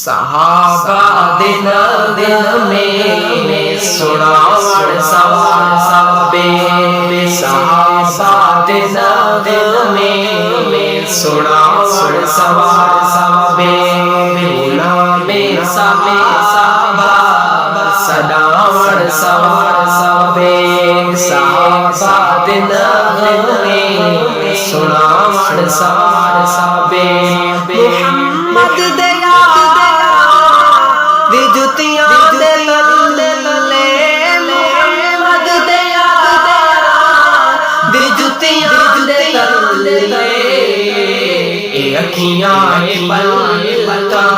صحابہ دن میں سناوڑ سوار سبے صحابہ دن میں سناوڑ سوار سبے غلام سبے صحابہ سناوڑ سوار سبے صحابہ دن میں سناوڑ سوار سبے محمد دیا دی جتیاں دے تلے محمد دیا دی جتیاں دے تلے اے اکھیاں اے پلکاں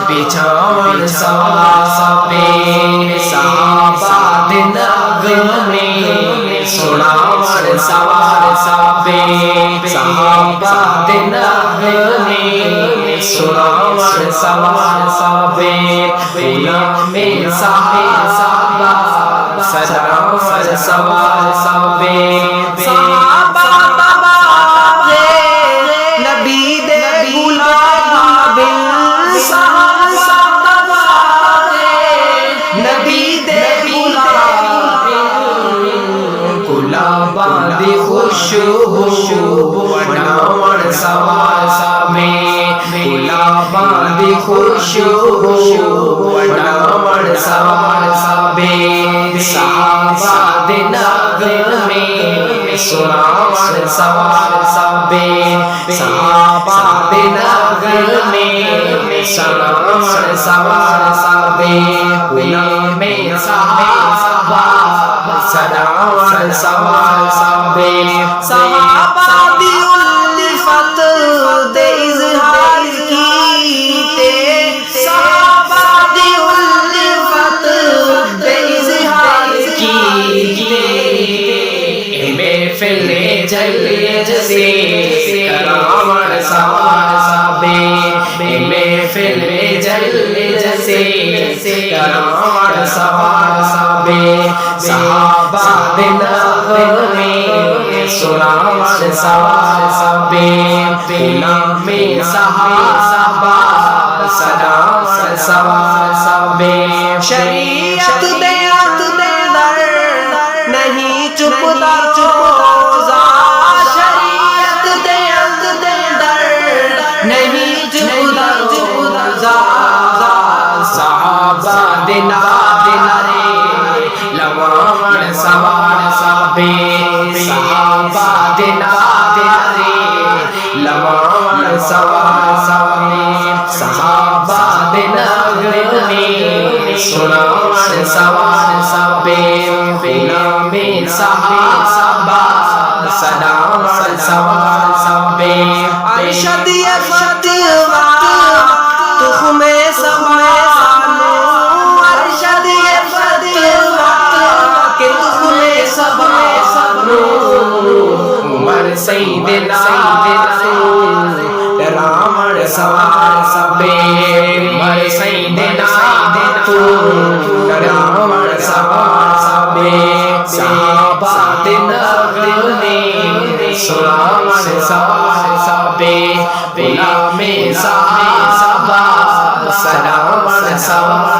بچھاون سوار سبے صحابہ دے نغمے سناون سوار سبے صحابہ دے نغمے سناون سوار سبے غلام صحابہ سناون سوار سبے صحابہ نبی دے غلام صحابہ نبی دے غلام دی خوشبو بناون سوار سبے غلام دی خوشبو بناون سوار سبے صحابہ دے نغمے سناون سوار سبے صحابہ دے نغمے سناون سوار سبے غلام صحابہ سناون سوار سبے صحابہ دی الفت دے اظہار کیتے صحابہ دی الفت دے اظہار کیتے محفل جلسے کراون سوار سبے محفل جلسے کراون سوار سبے صحابہ دے نغمے سناون سوار سبے غلام صحابہ سناون سوار سبے شریعت دے در نہیں چپتا چوزا شریعت دے در نہیں چپتا چوزا صحابہ دے نارے لواون سوار سبے صحابہ دے نارے لواون سوار سبے صحابہ دے نغمے سناون سوار سبے غلام صحابہ سناون سوار سبے ارشد فتویٰ تخم سبانو ارشد فتویٰ کہ تخم سبانو عمر سیدنا راون سوار سبے عمر سیدنا راون سوار سبے صحابہ دے نغمے سناون سوار سبے غلام صحابہ سناون سوار